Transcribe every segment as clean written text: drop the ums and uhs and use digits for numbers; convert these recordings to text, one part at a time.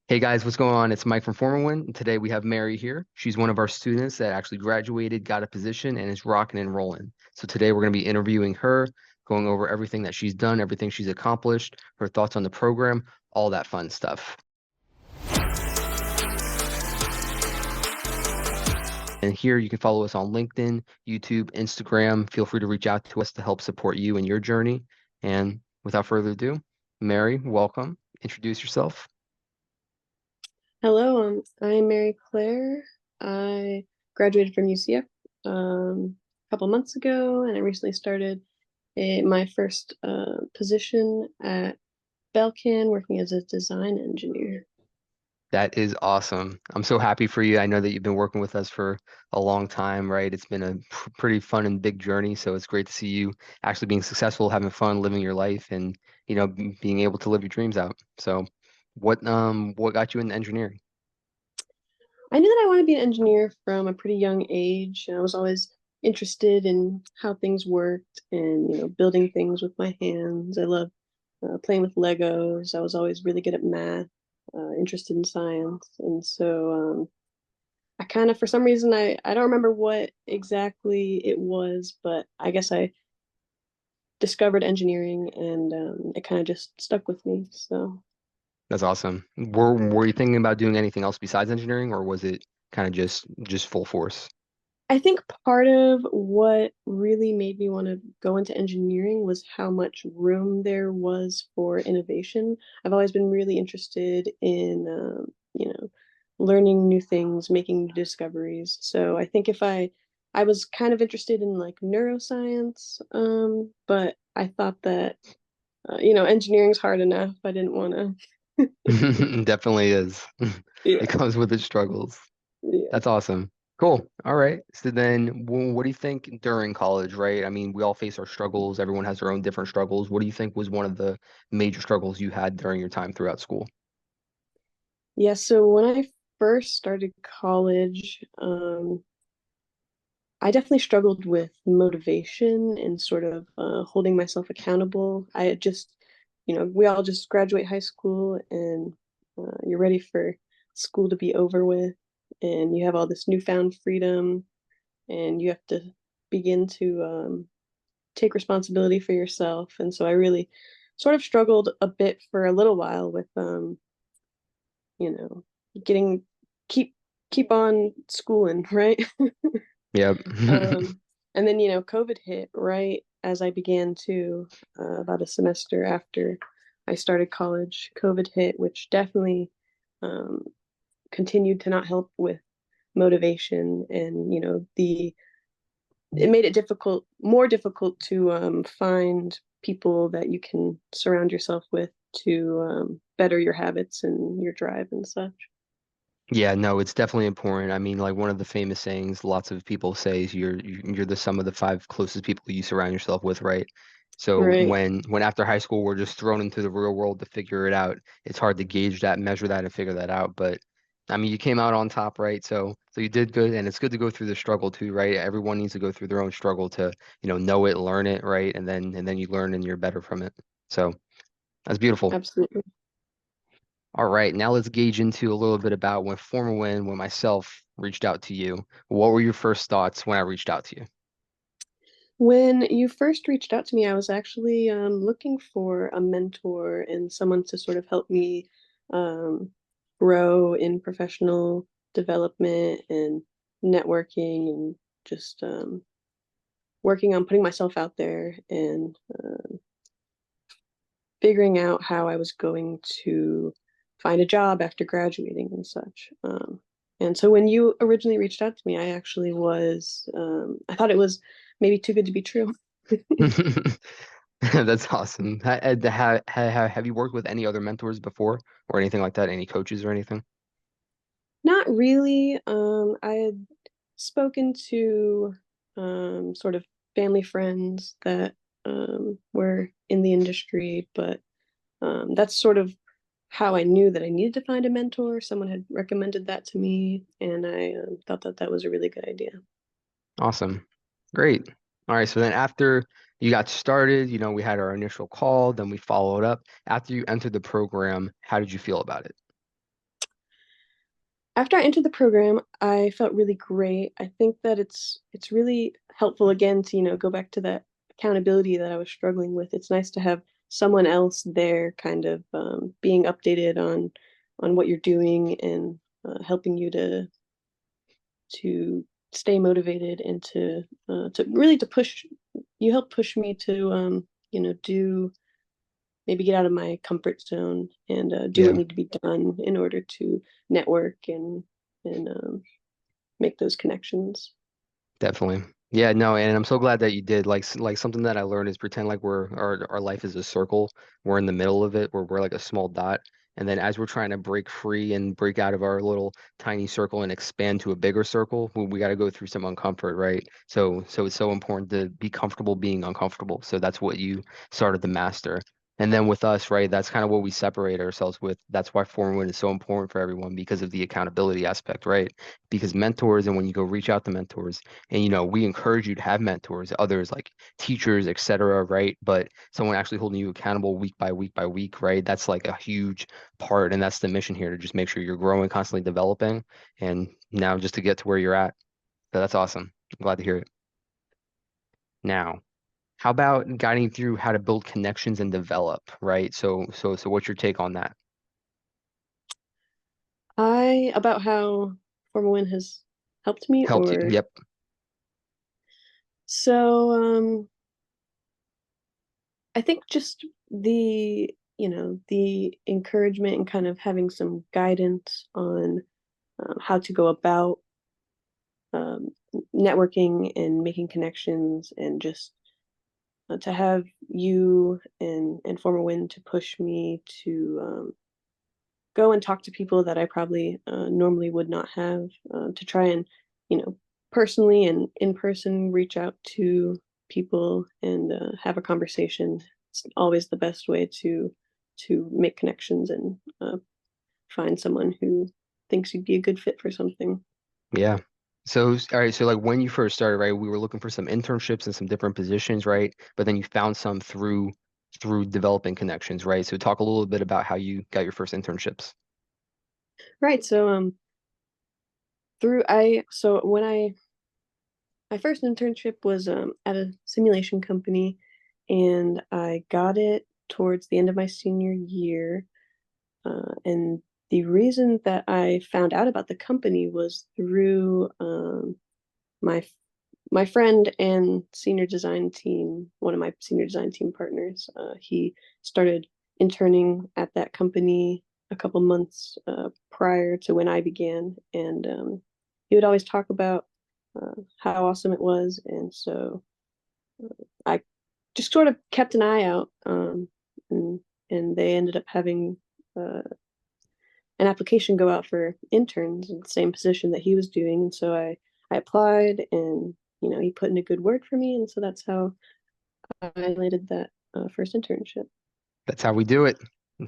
Hey guys, what's going on? It's Mike from FormAWin, and today we have Mary here. She's one of our students that actually graduated, got a position, and is rocking and rolling. So today we're going to be interviewing her, going over everything that she's done, everything she's accomplished, her thoughts on the program, all that fun stuff. And here you can follow us on LinkedIn, YouTube, Instagram. Feel free to reach out to us to help support you in your journey. And without further ado, Mary, welcome. Introduce yourself. Hello, I'm Mary Claire. I graduated from UCF a couple months ago, and I recently started my first position at Belcan, working as a design engineer. That is awesome. I'm so happy for you. I know that you've been working with us for a long time, right? It's been a pretty fun and big journey. So it's great to see you actually being successful, having fun, living your life, and being able to live your dreams out. So, what got you into engineering? I knew that I wanted to be an engineer from a pretty young age. I was always interested in how things worked and, building things with my hands. I love playing with Legos. I was always really good at math, interested in science, and so I kind of, for some reason, I don't remember what exactly it was, but I guess I discovered engineering and it kind of just stuck with me. So That's awesome. Were you thinking about doing anything else besides engineering, or was it kind of just full force? I think part of what really made me want to go into engineering was how much room there was for innovation. I've always been really interested in, learning new things, making new discoveries. So I think if I was kind of interested in like neuroscience, but I thought that, engineering's hard enough. I didn't want to. Definitely is. It Yeah, comes with its struggles. yeah. That's awesome. Cool. All right. So then, what do you think during college, right? I mean, we all face our struggles. Everyone has their own different struggles. What do you think was one of the major struggles you had during your time throughout school? Yeah, so when I first started college, I definitely struggled with motivation and sort of holding myself accountable. I had just, we all just graduate high school and you're ready for school to be over with, and you have all this newfound freedom, and you have to begin to take responsibility for yourself. And so I really sort of struggled a bit for a little while with, you know, getting keep keep on schooling, right? Yep. And then, COVID hit right as I began to, about a semester after I started college. COVID hit, which definitely um, continued to not help with motivation, and it made it more difficult to find people that you can surround yourself with to better your habits and your drive and such. Yeah, no, it's definitely important. I mean, like one of the famous sayings lots of people say is you're the sum of the five closest people you surround yourself with, right? So Right. when after high school we're just thrown into the real world to figure it out, it's hard to gauge that, measure that, and figure that out. But I mean, you came out on top, right? So you did good, and it's good to go through the struggle too, right? Everyone needs to go through their own struggle to, know it, learn it, right? And then you learn and you're better from it. So that's beautiful. Absolutely. All right, now let's gauge into a little bit about when FormAWin, when myself reached out to you. What were your first thoughts when I reached out to you? When you first reached out to me, I was actually looking for a mentor and someone to sort of help me um, grow in professional development and networking, and just working on putting myself out there and figuring out how I was going to find a job after graduating and such. And so when you originally reached out to me, I thought it was maybe too good to be true. That's awesome. Have you worked with any other mentors before or anything like that? Any coaches or anything? Not really. I had spoken to sort of family friends that were in the industry, but that's sort of how I knew that I needed to find a mentor. Someone had recommended that to me, and I thought that that was a really good idea. Awesome. Great. All right, so then after you got started, we had our initial call, then we followed up. After you entered the program, how did you feel about it? After I entered the program, I felt really great. I think that it's really helpful again to, go back to that accountability that I was struggling with. It's nice to have someone else there kind of being updated on what you're doing and helping you to stay motivated and to really to push you help push me to do maybe get out of my comfort zone and do what Yeah, need to be done in order to network and make those connections. definitely. Yeah, no, and I'm so glad that you did. Like something that I learned is pretend like our life is a circle. We're in the middle of it, where we're like a small dot. And then as we're trying to break free and break out of our little tiny circle and expand to a bigger circle, we got to go through some uncomfort, right? So it's so important to be comfortable being uncomfortable. So that's what you started to master. And then with us, right, that's kind of what we separate ourselves with. That's why FormAWin is so important for everyone because of the accountability aspect, right? Because mentors, and when you go reach out to mentors, and we encourage you to have mentors, others like teachers, etc., right? But someone actually holding you accountable week by week by week, right? That's like a huge part, and that's the mission here to just make sure you're growing, constantly developing, and now just to get to where you're at. So that's awesome. I'm glad to hear it. Now, how about guiding through how to build connections and develop, right? So what's your take on that? I about how FormAWin has helped me, Helped you? or Yep. so I think just the encouragement and kind of having some guidance on how to go about um, networking and making connections, and just to have you and FormAWin to push me to go and talk to people that I probably normally would not have, to try and, you know, personally and in person reach out to people and have a conversation. It's always the best way to make connections and find someone who thinks you'd be a good fit for something. Yeah. All right, so like when you first started, right, we were looking for some internships and some different positions, right? But then you found some through developing connections, right? So talk a little bit about how you got your first internships. Right. So through I so when I my first internship was at a simulation company, and I got it towards the end of my senior year. And the reason that I found out about the company was through my my friend and senior design team, one of my senior design team partners. He started interning at that company a couple months prior to when I began, and he would always talk about how awesome it was, and so I just sort of kept an eye out, and they ended up having uh, an application go out for interns in the same position that he was doing, and so I applied, and he put in a good word for me, and so that's how I landed that first internship. That's how we do it.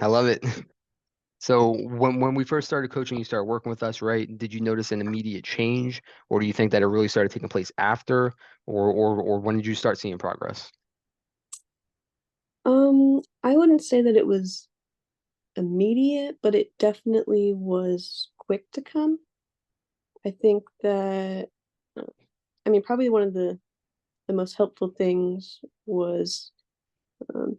I love it. So when we first started coaching, you started working with us, right? Did you notice an immediate change, or do you think that it really started taking place after, or when did you start seeing progress? I wouldn't say that it was immediate, but it definitely was quick to come. I think that, uh, I mean, probably one of the most helpful things was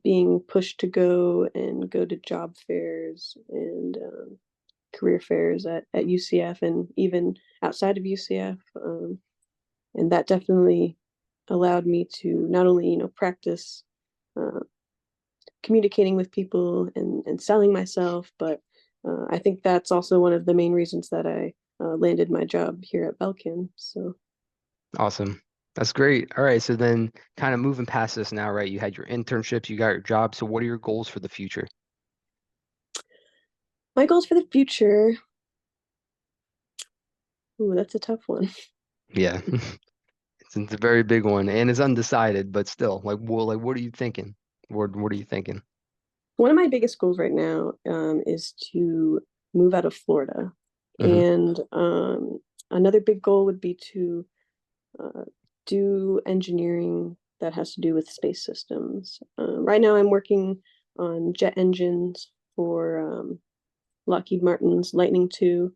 being pushed to go to job fairs and career fairs at UCF and even outside of UCF. And that definitely allowed me to not only, practice uh, communicating with people and selling myself, but I think that's also one of the main reasons that I landed my job here at Belcan. So Awesome. That's great. All right, so then kind of moving past this now, right? You had your internships, you got your job. So what are your goals for the future? my goals for the future, ooh, that's a tough one. Yeah. It's a very big one and it's undecided, but still, what are you thinking? What are you thinking? One of my biggest goals right now is to move out of Florida. Hmm. And another big goal would be to uh, do engineering that has to do with space systems. Right now, I'm working on jet engines for Lockheed Martin's Lightning II.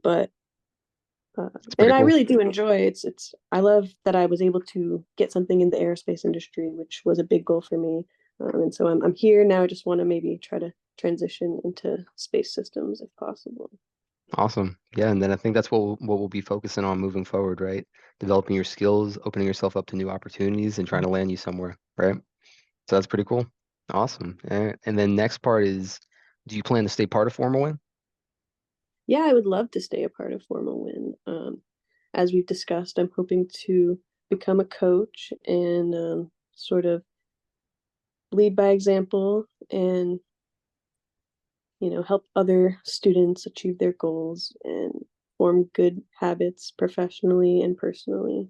But It's and pretty I cool. really do enjoy it's I love that I was able to get something in the aerospace industry, which was a big goal for me. And so I'm here now. I just want to maybe try to transition into space systems if possible. Awesome. Yeah, and then I think that's what we'll be focusing on moving forward, right? Developing your skills, opening yourself up to new opportunities, and trying to land you somewhere, right? So that's pretty cool. Awesome. And then next part is, do you plan to stay part of FormAWin? Yeah, I would love to stay a part of FormAWin. As we've discussed, I'm hoping to become a coach and sort of lead by example and help other students achieve their goals and form good habits professionally and personally.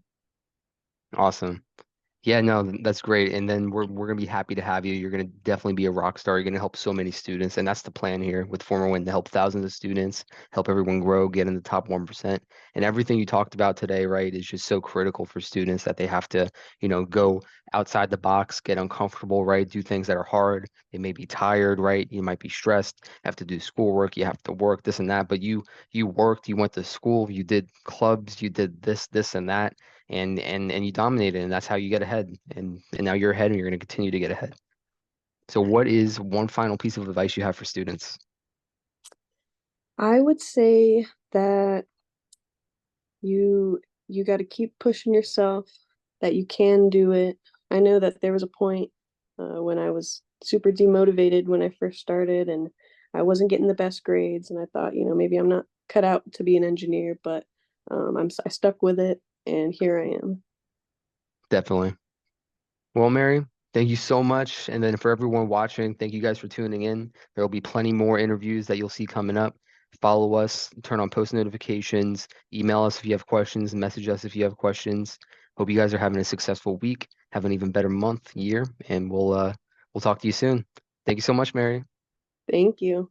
Awesome. Yeah, no, that's great. And then we're gonna be happy to have you. You're gonna definitely be a rock star. You're gonna help so many students, and that's the plan here with FormAWin to help thousands of students, help everyone grow, get in the top 1%. And everything you talked about today, right, is just so critical for students that they have to, go outside the box, get uncomfortable, right, do things that are hard. They may be tired, right? You might be stressed, have to do schoolwork, you have to work, this and that. But you worked, you went to school, you did clubs, you did this, and that and you dominated, and that's how you get ahead. And now you're ahead, and you're going to continue to get ahead. So, what is one final piece of advice you have for students? I would say that you got to keep pushing yourself, that you can do it. I know that there was a point when I was super demotivated when I first started and I wasn't getting the best grades and I thought, maybe I'm not cut out to be an engineer, but I stuck with it and here I am. Definitely. Well, Mary, thank you so much. And then for everyone watching, thank you guys for tuning in. There will be plenty more interviews that you'll see coming up. Follow us, turn on post notifications, email us if you have questions, message us if you have questions. Hope you guys are having a successful week, have an even better month, year, and we'll talk to you soon. Thank you so much, Mary. Thank you.